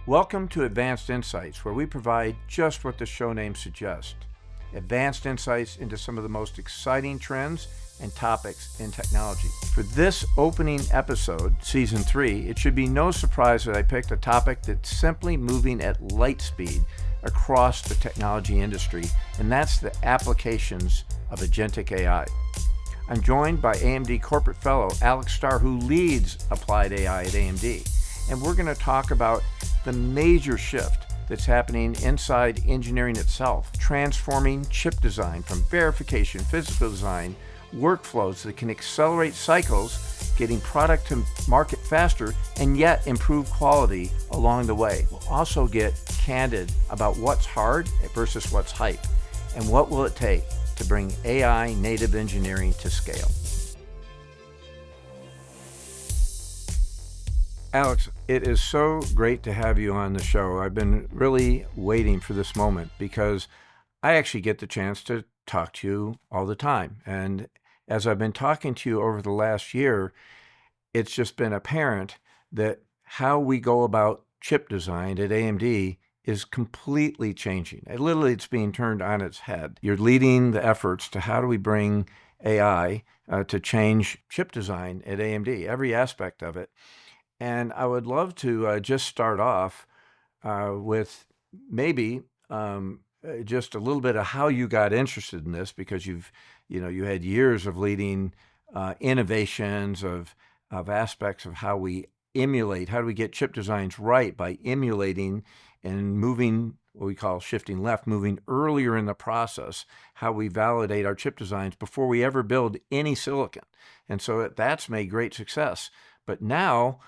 Welcome to Advanced Insights, where we provide just what the show name suggests. Advanced insights into some of the most exciting trends and topics in technology. For this opening episode, Season 3, it should be no surprise that I picked a topic that's simply moving at light speed across the technology industry, and that's the applications of Agentic AI. I'm joined by AMD corporate fellow Alex Starr, who leads applied AI at AMD, and we're going to talk about the major shift that's happening inside engineering itself, transforming chip design from verification, physical design, workflows that can accelerate cycles, getting product to market faster, and yet improve quality along the way. We'll also get candid about what's hard versus what's hype, and what will it take to bring AI native engineering to scale. Alex, it is so great to have you on the show. I've been really waiting for this moment because I actually get the chance to talk to you all the time. And as I've been talking to you over the last year, it's just been apparent that how we go about chip design at AMD is completely changing. It's being turned on its head. You're leading the efforts to how do we bring AI to change chip design at AMD, every aspect of it. And I would love to just start off with maybe just a little bit of how you got interested in this, because you had years of leading innovations of aspects of how we emulate, how do we get chip designs right by emulating and moving what we call shifting left, moving earlier in the process, how we validate our chip designs before we ever build any silicon. And so that's made great success. But now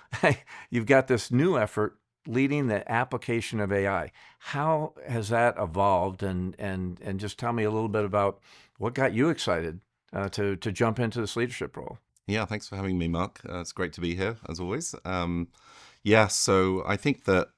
you've got this new effort leading the application of AI. How has that evolved? And just tell me a little bit about what got you excited to jump into this leadership role. Yeah, thanks for having me, Mark. It's great to be here, as always. So I think that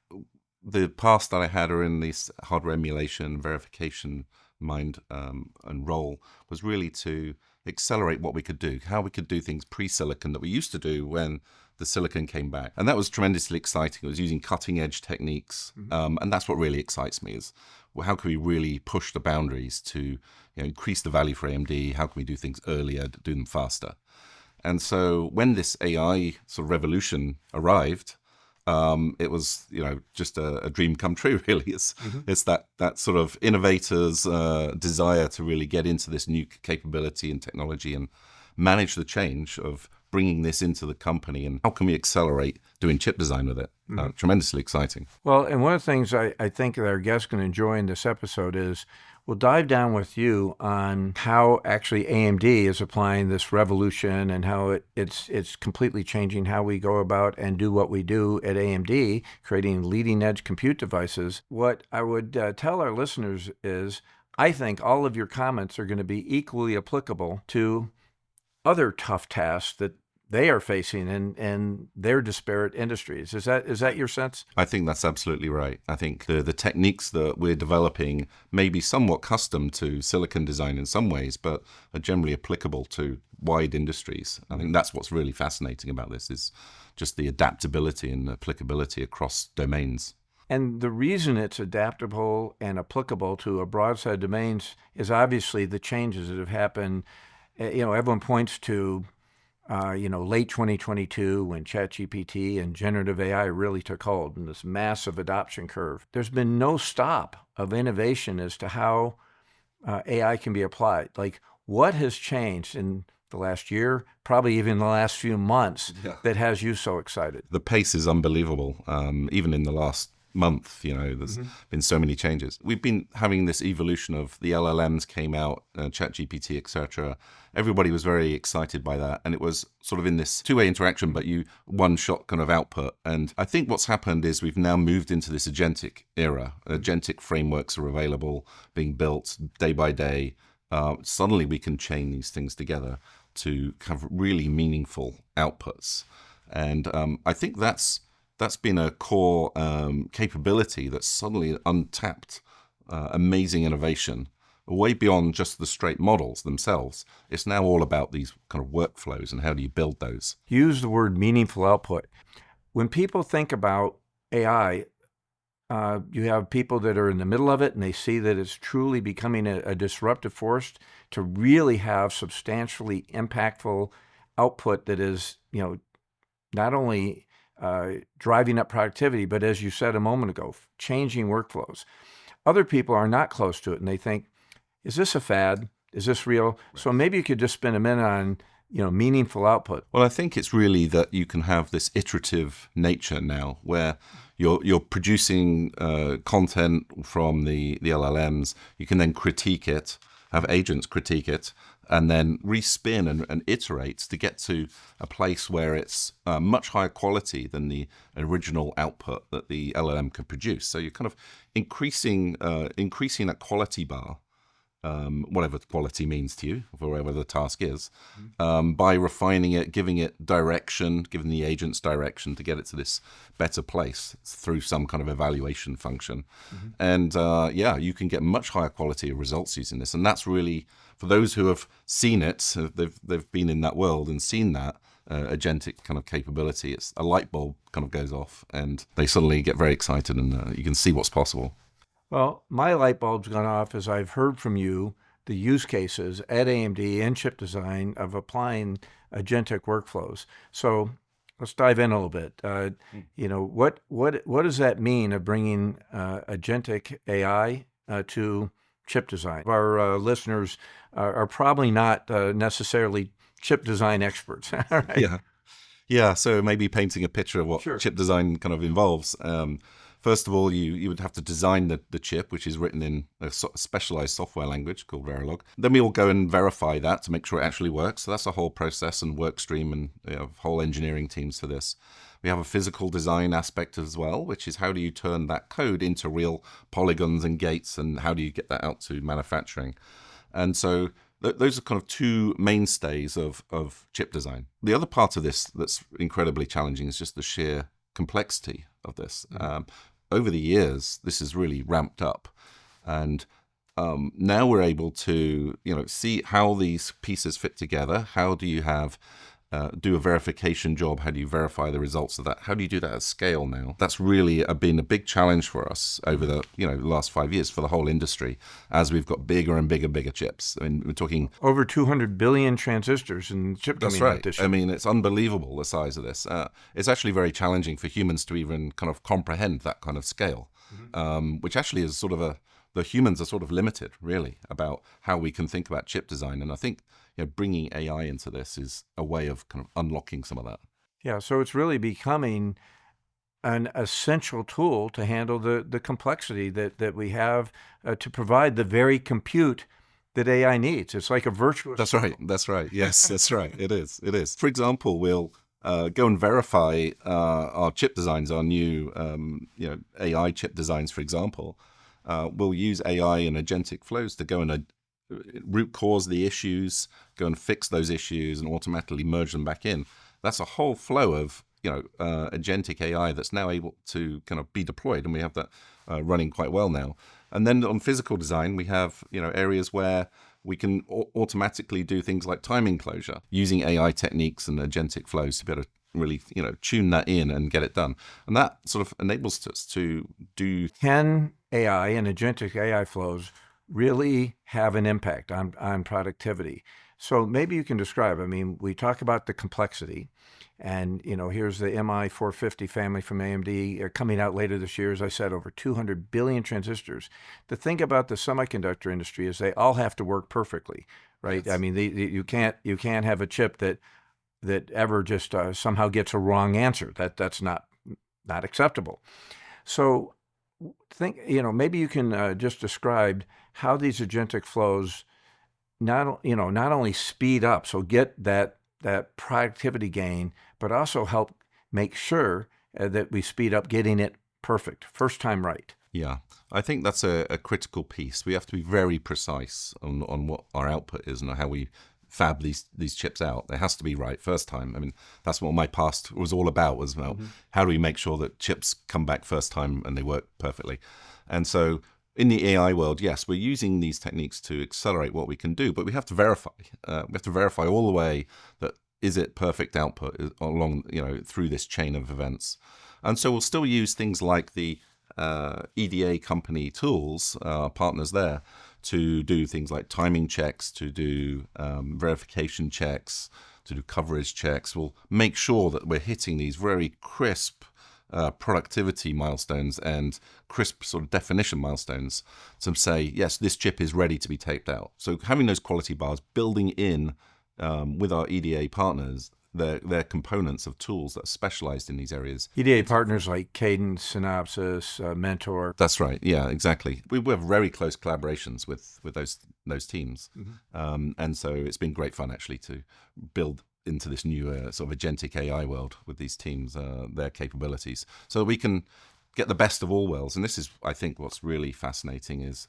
the paths that I had are in this hardware emulation, verification mind and role was really to accelerate what we could do, how we could do things pre-silicon that we used to do when the silicon came back. And that was tremendously exciting. It was using cutting edge techniques. And that's what really excites me is, well, how can we really push the boundaries to increase the value for AMD? How can we do things earlier, do them faster? And so when this AI sort of revolution arrived, it was, just a dream come true, really. It's that sort of innovator's desire to really get into this new capability and technology and manage the change of bringing this into the company, and how can we accelerate doing chip design with it? Tremendously exciting. Well, and one of the things I think that our guests can enjoy in this episode is we'll dive down with you on how actually AMD is applying this revolution and how it's completely changing how we go about and do what we do at AMD, creating leading edge compute devices. What I would tell our listeners is I think all of your comments are going to be equally applicable to other tough tasks that they are facing in their disparate industries. Is that your sense? I think that's absolutely right. I think the techniques that we're developing may be somewhat custom to silicon design in some ways, but are generally applicable to wide industries. I think that's what's really fascinating about this is just the adaptability and applicability across domains. And the reason it's adaptable and applicable to a broad set of domains is obviously the changes that have happened. Everyone points to late 2022 when ChatGPT and generative AI really took hold and this massive adoption curve. There's been no stop of innovation as to how AI can be applied. Like, what has changed in the last year, probably even the last few months, that has you so excited? The pace is unbelievable. Even in the last month, there's been so many changes. We've been having this evolution of the LLMs came out, ChatGPT, etc. Everybody was very excited by that. And it was sort of in this two-way interaction, but one-shot kind of output. And I think what's happened is we've now moved into this agentic era. Agentic frameworks are available, being built day by day. Suddenly we can chain these things together to have really meaningful outputs. And I think that's been a core capability that's suddenly untapped amazing innovation way beyond just the straight models themselves. It's now all about these kind of workflows and how do you build those. Use the word meaningful output. When people think about AI, You have people that are in the middle of it and they see that it's truly becoming a disruptive force to really have substantially impactful output that is, not only driving up productivity, but as you said a moment ago, changing workflows. Other people are not close to it and they think, is this a fad? Is this real? Right. So maybe you could just spend a minute on, meaningful output. Well, I think it's really that you can have this iterative nature now where you're producing content from the LLMs. You can then critique it, have agents critique it, and then respin and iterate to get to a place where it's much higher quality than the original output that the LLM can produce. So you're kind of increasing that quality bar, whatever quality means to you, for whatever the task is, by refining it, giving it direction, giving the agents direction to get it to this better place through some kind of evaluation function. And you can get much higher quality of results using this. And that's really, for those who have seen it, they've been in that world and seen that agentic kind of capability, it's a light bulb kind of goes off and they suddenly get very excited and you can see what's possible. Well, my light bulb's gone off as I've heard from you the use cases at AMD in chip design of applying agentic workflows. So let's dive in a little bit. What does that mean of bringing agentic AI to chip design? Our listeners are probably not necessarily chip design experts. Right? Yeah. So maybe painting a picture of what chip design kind of involves. First of all, you would have to design the chip, which is written in a specialized software language called Verilog. Then we will go and verify that to make sure it actually works. So that's a whole process and work stream and whole engineering teams for this. We have a physical design aspect as well, which is how do you turn that code into real polygons and gates, and how do you get that out to manufacturing? And so those are kind of two mainstays of chip design. The other part of this that's incredibly challenging is just the sheer complexity of this. Over the years, this has really ramped up, and now we're able to see how these pieces fit together. How do you do a verification job? How do you verify the results of that? How do you do that at scale now? That's really been a big challenge for us over the last 5 years for the whole industry as we've got bigger and bigger chips. I mean, we're talking over 200 billion transistors in chip coming out this year. I mean, it's unbelievable the size of this. It's actually very challenging for humans to even kind of comprehend that kind of scale, which actually is sort of the humans are sort of limited really about how we can think about chip design. And I think bringing AI into this is a way of kind of unlocking some of that. Yeah, so it's really becoming an essential tool to handle the complexity that we have to provide the very compute that AI needs. It's like a virtuous circle. That's right. Yes, that's right. It is. For example, we'll go and verify our chip designs, our new AI chip designs, for example. We'll use AI and agentic flows to go and root cause the issues, go and fix those issues and automatically merge them back in. That's a whole flow of agentic AI that's now able to kind of be deployed, and we have that running quite well now. And then on physical design, we have areas where we can automatically do things like time enclosure using AI techniques and agentic flows to be able to really tune that in and get it done. And that sort of enables us to do. Can AI and agentic AI flows really have an impact on productivity? So maybe you can describe, I mean, we talk about the complexity, and here's the MI450 family from AMD coming out later this year, as I said, over 200 billion transistors. The thing about the semiconductor industry is they all have to work perfectly, right? Yes. I mean, you can't have a chip that ever just somehow gets a wrong answer. That's not acceptable. So maybe you can just describe how these agentic flows not only speed up, so get that productivity gain, but also help make sure that we speed up getting it perfect, first time right. Yeah, I think that's a critical piece. We have to be very precise on what our output is and how we fab these chips out. It has to be right first time. I mean, that's what my past was all about, how do we make sure that chips come back first time and they work perfectly. And so in the AI world, yes, we're using these techniques to accelerate what we can do, but we have to verify. We have to verify all the way that is it perfect output along, through this chain of events. And so we'll still use things like the EDA company tools, partners there, to do things like timing checks, to do verification checks, to do coverage checks. We'll make sure that we're hitting these very crisp productivity milestones and crisp sort of definition milestones to say, yes, this chip is ready to be taped out. So having those quality bars, building in with our EDA partners, their components of tools that are specialized in these areas. EDA partners like Cadence, Synopsys, Mentor. That's right. Yeah, exactly. We have very close collaborations with those teams. And so it's been great fun actually to build into this new sort of agentic AI world with these teams, their capabilities, so that we can get the best of all worlds. And this is, I think, what's really fascinating is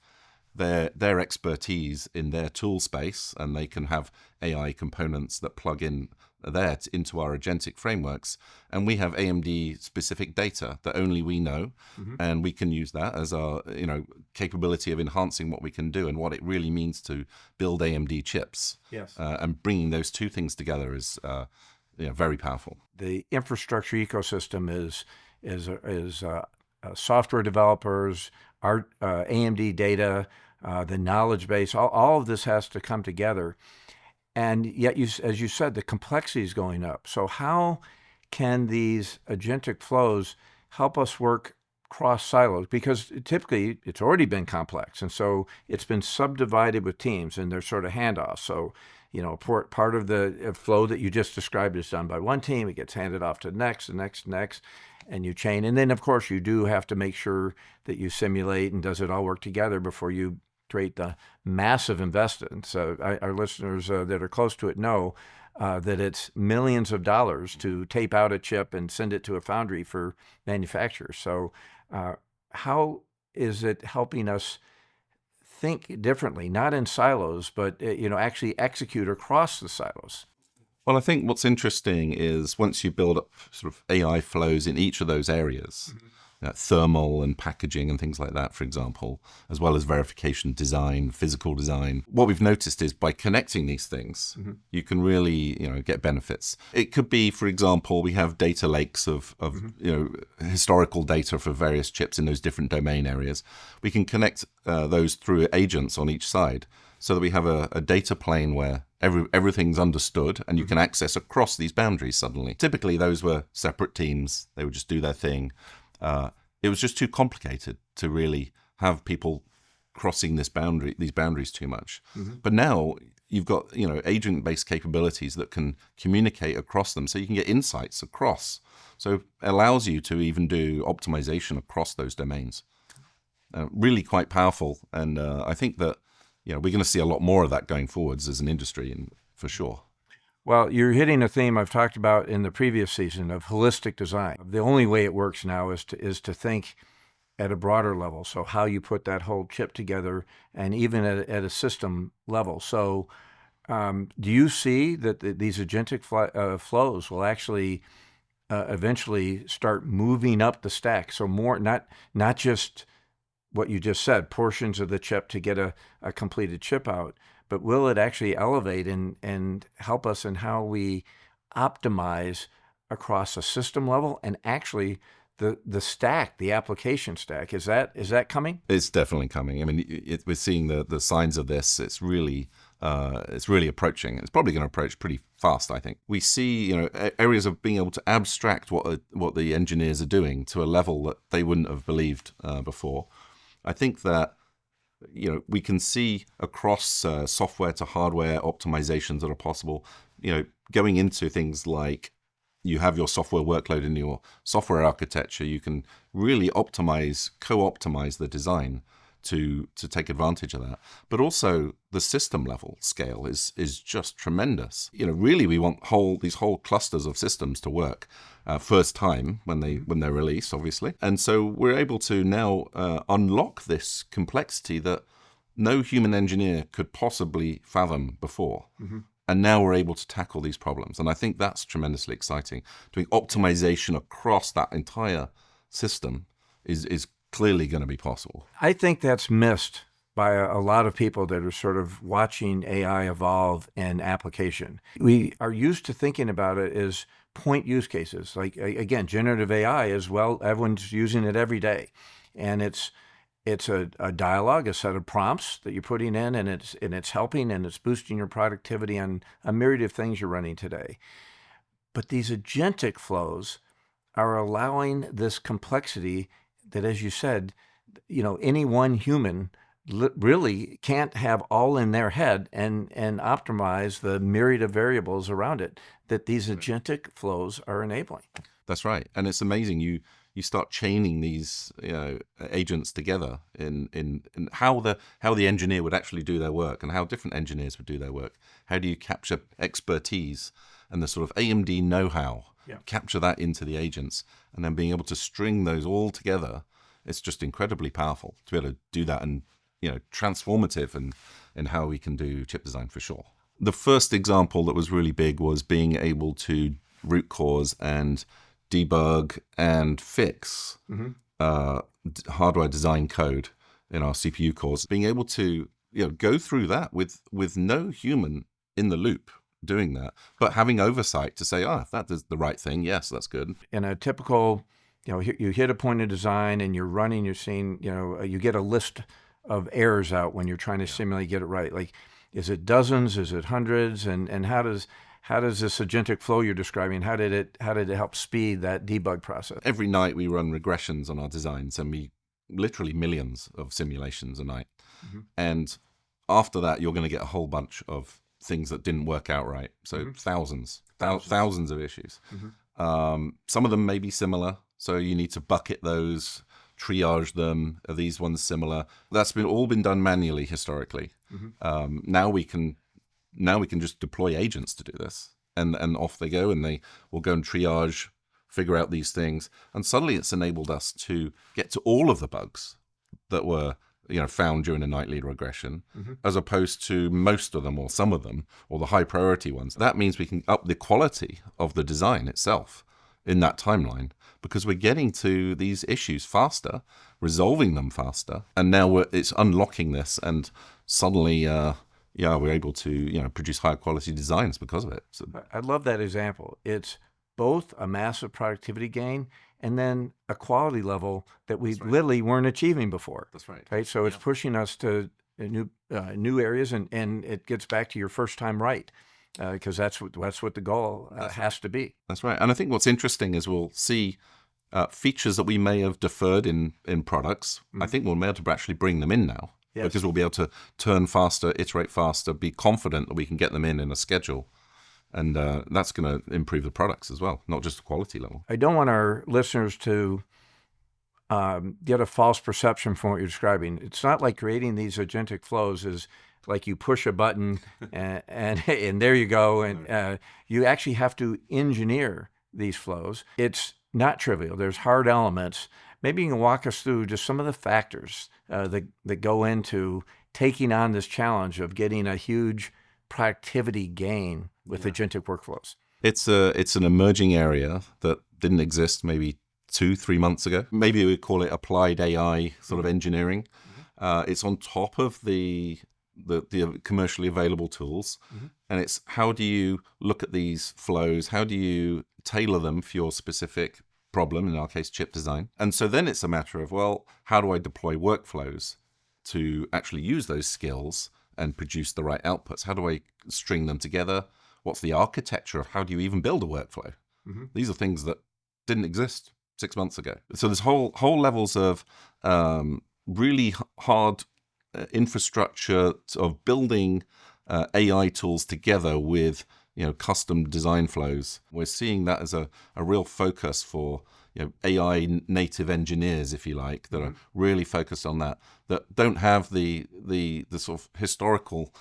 their expertise in their tool space, and they can have AI components that plug in there into our agentic frameworks, and we have AMD specific data that only we know, and we can use that as our capability of enhancing what we can do and what it really means to build AMD chips. Yes. And bringing those two things together is very powerful. The infrastructure ecosystem is software developers, our AMD Data, the knowledge base. All of this has to come together. And yet, as you said, the complexity is going up. So how can these agentic flows help us work cross silos? Because typically it's already been complex. And so it's been subdivided with teams and they're sort of handoffs. So, part of the flow that you just described is done by one team. It gets handed off to the next, and you chain. And then, of course, you do have to make sure that you simulate and does it all work together before you create the massive investment. So our listeners that are close to it know that it's millions of dollars to tape out a chip and send it to a foundry for manufacturers. So how is it helping us think differently, not in silos, but actually execute across the silos? Well, I think what's interesting is once you build up sort of AI flows in each of those areas, thermal and packaging and things like that, for example, as well as verification design, physical design. What we've noticed is by connecting these things, you can really, get benefits. It could be, for example, we have data lakes of historical data for various chips in those different domain areas. We can connect those through agents on each side so that we have a data plane where everything's understood and you can access across these boundaries suddenly. Typically, those were separate teams. They would just do their thing. It was just too complicated to really have people crossing these boundaries too much. But now you've got agent-based capabilities that can communicate across them, so you can get insights across. So it allows you to even do optimization across those domains. Really quite powerful, and I think that we're going to see a lot more of that going forwards as an industry, and for sure. Well, you're hitting a theme I've talked about in the previous season of holistic design. The only way it works now is to think at a broader level. So how you put that whole chip together, and even at a system level. So do you see that these agentic flows will actually eventually start moving up the stack? So more, not just what you just said, portions of the chip to get a completed chip out, but will it actually elevate and help us in how we optimize across a system level and actually the stack, the application stack? Is that coming? It's definitely coming. I mean, we're seeing the signs of this. It's really approaching. It's probably going to approach pretty fast, I think. We see, areas of being able to abstract what the engineers are doing to a level that they wouldn't have believed before. I think that we can see across software to hardware optimizations that are possible, going into things like you have your software workload in your software architecture, you can really co-optimize the design to take advantage of that. But also the system level scale is just tremendous. Really we want these whole clusters of systems to work first time when they're released, obviously. And so we're able to now unlock this complexity that no human engineer could possibly fathom before. And now we're able to tackle these problems. And I think that's tremendously exciting. Doing optimization across that entire system is clearly going to be possible. I think that's missed by a lot of people that are sort of watching AI evolve in application. We are used to thinking about it as point use cases. Like, again, generative AI as well, everyone's using it every day. and it's a dialogue, a set of prompts that you're putting in, and it's helping and it's boosting your productivity on a myriad of things you're running today. But these agentic flows are allowing this complexity that, as you said, any one human really can't have all in their head and optimize the myriad of variables around it that these agentic flows are enabling. That's right. And it's amazing. You start chaining these agents together in how the engineer would actually do their work and how different engineers would do their work. How do you capture expertise and the sort of AMD know-how, capture that into the agents, and then being able to string those all together? It's just incredibly powerful to be able to do that, and transformative in how we can do chip design for sure. The first example that was really big was being able to root cause and debug and fix hardware design code in our CPU cores. Being able to go through that with no human in the loop doing that, but having oversight to say, if that is the right thing, yes, that's good. In a typical, you hit a point of design and you're running, you're seeing, you get a list of errors out when you're trying to simulate, get it right. Like, is it dozens? Is it hundreds? And how does this agentic flow you're describing, how did it help speed that debug process? Every night we run regressions on our designs, and we literally millions of simulations a night. And after that, you're going to get a whole bunch of things that didn't work out right. So thousands of issues. Some of them may be similar, so you need to bucket those, triage them. Are these ones similar? That's all been done manually historically. Now we can just deploy agents to do this, and off they go, and they will go and triage, figure out these things, and suddenly it's enabled us to get to all of the bugs that were found during a nightly regression, as opposed to most of them or some of them, or the high priority ones. That means we can up the quality of the design itself in that timeline, because we're getting to these issues faster, resolving them faster, and now it's unlocking this, and suddenly we're able to produce higher quality designs because of it. So, I love that example. It's both a massive productivity gain and then a quality level that we literally weren't achieving before. That's right. Right. So it's pushing us to new areas, and it gets back to your first time right, because that's what the goal has to be. That's right. And I think what's interesting is we'll see features that we may have deferred in products. I think we'll be able to actually bring them in now. Yes. Because we'll be able to turn faster, iterate faster, be confident that we can get them in a schedule. And that's going to improve the products as well, not just the quality level. I don't want our listeners to get a false perception from what you're describing. It's not like creating these agentic flows is like you push a button and there you go. And you actually have to engineer these flows. It's not trivial. There's hard elements. Maybe you can walk us through just some of the factors that go into taking on this challenge of getting a huge productivity gain with agentic workflows. It's an emerging area that didn't exist maybe 2-3 months ago. Maybe we call it applied AI sort of engineering. It's on top of the commercially available tools, and it's how do you look at these flows? How do you tailor them for your specific problem, in our case, chip design? And so then it's a matter of, well, how do I deploy workflows to actually use those skills and produce the right outputs? How do I string them together? What's the architecture of how do you even build a workflow? These are things that didn't exist 6 months ago. So there's whole levels of really hard infrastructure of building AI tools together with custom design flows. We're seeing that as a real focus for AI native engineers, if you like, that are really focused on that don't have the sort of historical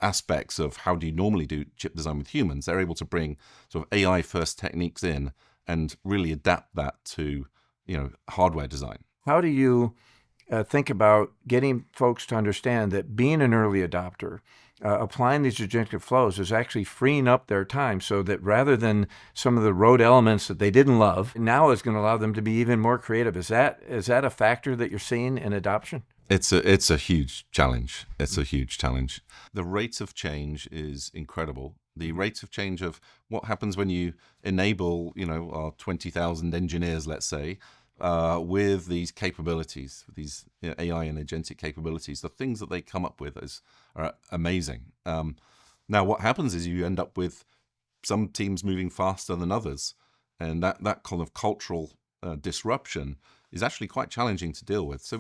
aspects of how do you normally do chip design with humans. They're able to bring sort of AI first techniques in and really adapt that to hardware design. How do you think about getting folks to understand that being an early adopter, applying these agentic flows is actually freeing up their time, so that rather than some of the rote elements that they didn't love, now is going to allow them to be even more creative? Is that a factor that you're seeing in adoption? It's a huge challenge. It's a huge challenge. The rate of change is incredible. The rate of change of what happens when you enable, our 20,000 engineers, let's say, with these capabilities, these AI and agentic capabilities, the things that they come up with are amazing. Now, what happens is you end up with some teams moving faster than others, and that kind of cultural disruption is actually quite challenging to deal with. So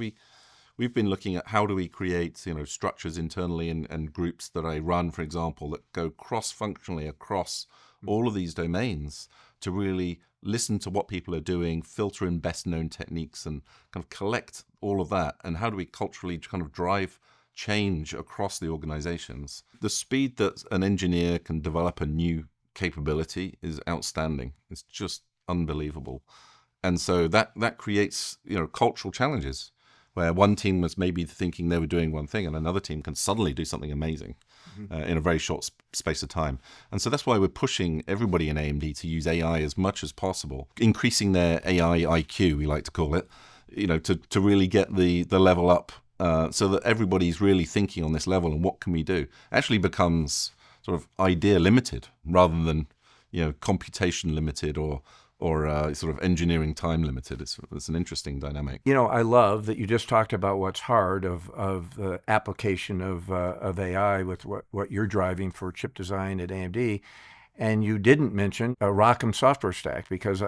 we've been looking at how do we create structures internally and groups that I run, for example, that go cross-functionally across all of these domains to really listen to what people are doing, filter in best known techniques, and kind of collect all of that. And how do we culturally kind of drive change across the organizations? The speed that an engineer can develop a new capability is outstanding. It's just unbelievable. And so that creates cultural challenges where one team was maybe thinking they were doing one thing and another team can suddenly do something amazing in a very short space of time. And so that's why we're pushing everybody in AMD to use AI as much as possible, increasing their AI IQ, we like to call it, to really get the level up so that everybody's really thinking on this level and what can we do actually becomes sort of idea limited rather than computation limited or sort of engineering time limited. It's an interesting dynamic. I love that you just talked about what's hard of the application of AI with what you're driving for chip design at AMD. And you didn't mention a ROCm software stack because,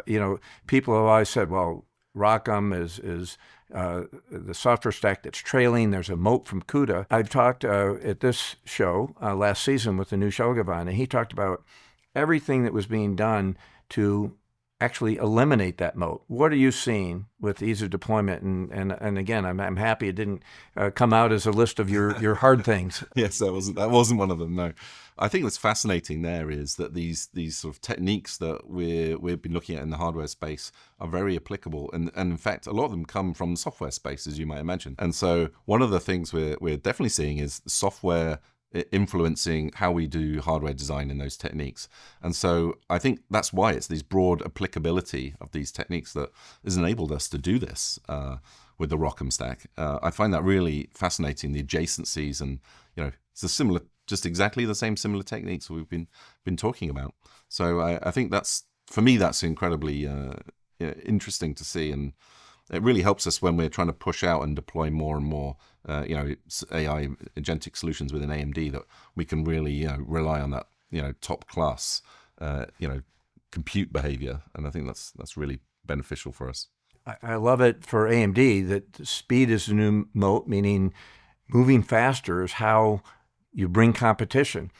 people have always said, well, ROCm is the software stack that's trailing. There's a Moat from CUDA. I've talked at this show last season with Anu Shelgavan, and he talked about everything that was being done to actually eliminate that moat. What are you seeing with ease of deployment? And again, I'm happy it didn't come out as a list of your hard things. Yes, that wasn't one of them. No, I think what's fascinating there is that these sort of techniques that we've been looking at in the hardware space are very applicable, and in fact, a lot of them come from the software space, as you might imagine. And so, one of the things we're definitely seeing is software influencing how we do hardware design in those techniques. And so I think that's why it's these broad applicability of these techniques that has enabled us to do this with the ROCm stack. I find that really fascinating, the adjacencies, and it's a similar, just exactly the same similar techniques we've been talking about. So I think that's, for me, that's incredibly interesting to see, and it really helps us when we're trying to push out and deploy more and more AI agentic solutions within AMD, that we can really rely on that top class compute behavior, and I think that's really beneficial for us. I love it for AMD that speed is the new moat, meaning moving faster is how you bring competition.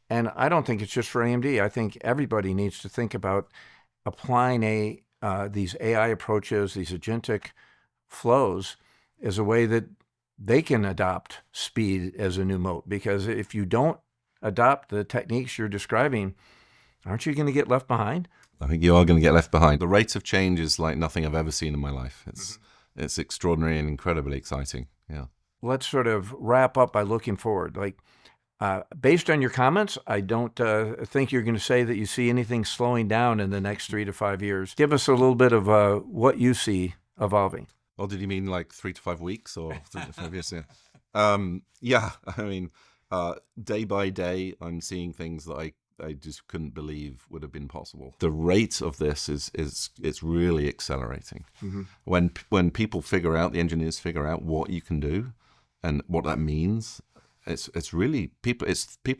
And I don't think it's just for AMD. I think everybody needs to think about applying these AI approaches, these agentic flows, as a way that they can adopt speed as a new moat. Because if you don't adopt the techniques you're describing, aren't you going to get left behind? I think you are going to get left behind. The rate of change is like nothing I've ever seen in my life. It's extraordinary and incredibly exciting. Yeah. Let's sort of wrap up by looking forward. Based on your comments, I don't think you're going to say that you see anything slowing down in the next 3 to 5 years. Give us a little bit of what you see evolving. Oh, did you mean like 3 to 5 weeks or 3 to 5 years? Yeah. Yeah. I mean, day by day, I'm seeing things that I just couldn't believe would have been possible. The rate of this it's really accelerating. Mm-hmm. When people figure out, the engineers figure out what you can do and what that means, it's really people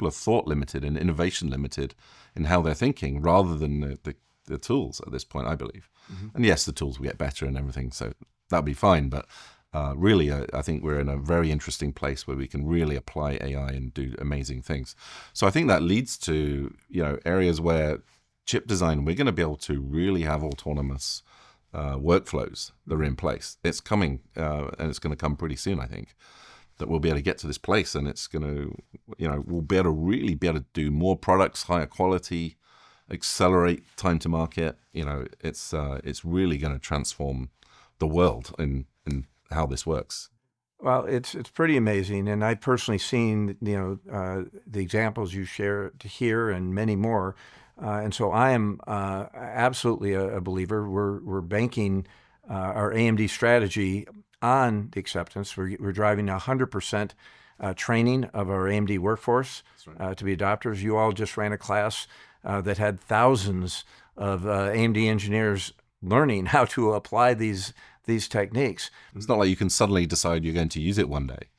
are thought limited and innovation limited in how they're thinking rather than the tools at this point, I believe. Mm-hmm. And yes, the tools will get better and everything, so that'll be fine. But really, I think we're in a very interesting place where we can really apply AI and do amazing things. So I think that leads to areas where chip design, we're going to be able to really have autonomous workflows that are in place. It's coming, and it's going to come pretty soon, I think, that we'll be able to get to this place, and it's going to, we'll be able to do more products, higher quality, accelerate time to market. It's really going to transform the world in how this works. Well, it's pretty amazing, and I've personally seen the examples you share here and many more, and so I am absolutely a believer. We're banking our AMD strategy on the acceptance. We're driving 100% training of our AMD workforce to be adopters. You all just ran a class that had thousands of AMD engineers learning how to apply these techniques. It's not like you can suddenly decide you're going to use it one day.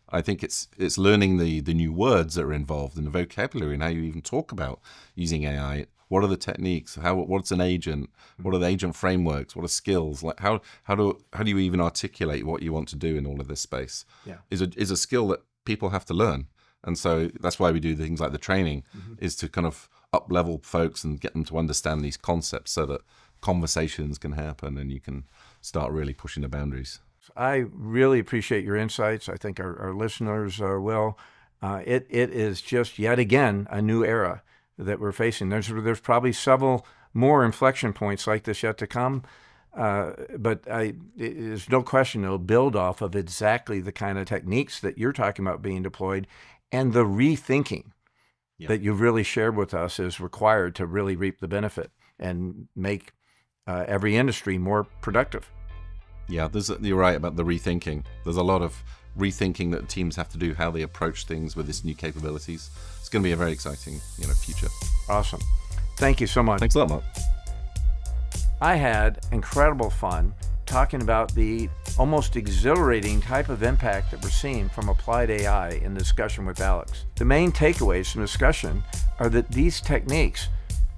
I think it's learning the new words that are involved in the vocabulary and how you even talk about using AI. What are the techniques? What's an agent? What are the agent frameworks? What are skills? Like how do you even articulate what you want to do in all of this space? Yeah. Is a skill that people have to learn. And so that's why we do things like the training, is to kind of up level folks and get them to understand these concepts so that conversations can happen and you can start really pushing the boundaries. I really appreciate your insights. I think our listeners will. It is just yet again a new era that we're facing. There's probably several more inflection points like this yet to come, but there's no question it'll build off of exactly the kind of techniques that you're talking about being deployed, and the rethinking that you've really shared with us is required to really reap the benefit and make every industry more productive. Yeah, you're right about the rethinking. There's a lot of rethinking that teams have to do, how they approach things with this new capabilities. It's going to be a very exciting, future. Awesome. Thank you so much. Thanks a lot, Mark. I had incredible fun talking about the almost exhilarating type of impact that we're seeing from applied AI in the discussion with Alex. The main takeaways from the discussion are that these techniques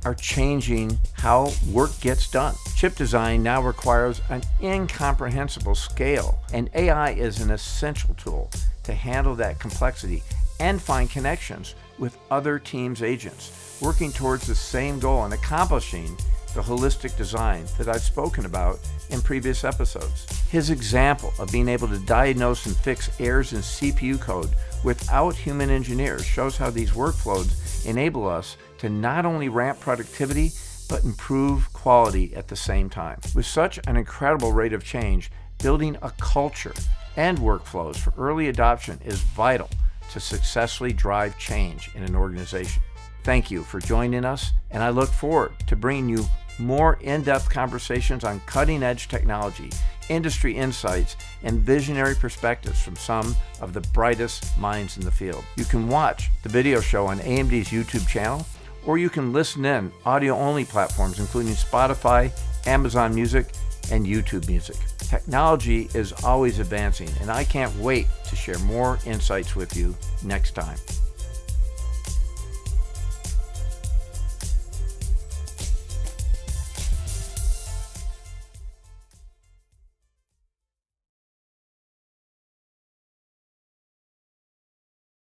are changing how work gets done. Chip design now requires an incomprehensible scale, and AI is an essential tool to handle that complexity and find connections with other teams' agents, working towards the same goal and accomplishing the holistic design that I've spoken about in previous episodes. His example of being able to diagnose and fix errors in CPU code without human engineers shows how these workflows enable us to not only ramp productivity, but improve quality at the same time. With such an incredible rate of change, building a culture and workflows for early adoption is vital to successfully drive change in an organization. Thank you for joining us, and I look forward to bringing you more in-depth conversations on cutting-edge technology, industry insights, and visionary perspectives from some of the brightest minds in the field. You can watch the video show on AMD's YouTube channel, or you can listen in audio-only platforms including Spotify, Amazon Music, and YouTube Music. Technology is always advancing, and I can't wait to share more insights with you next time.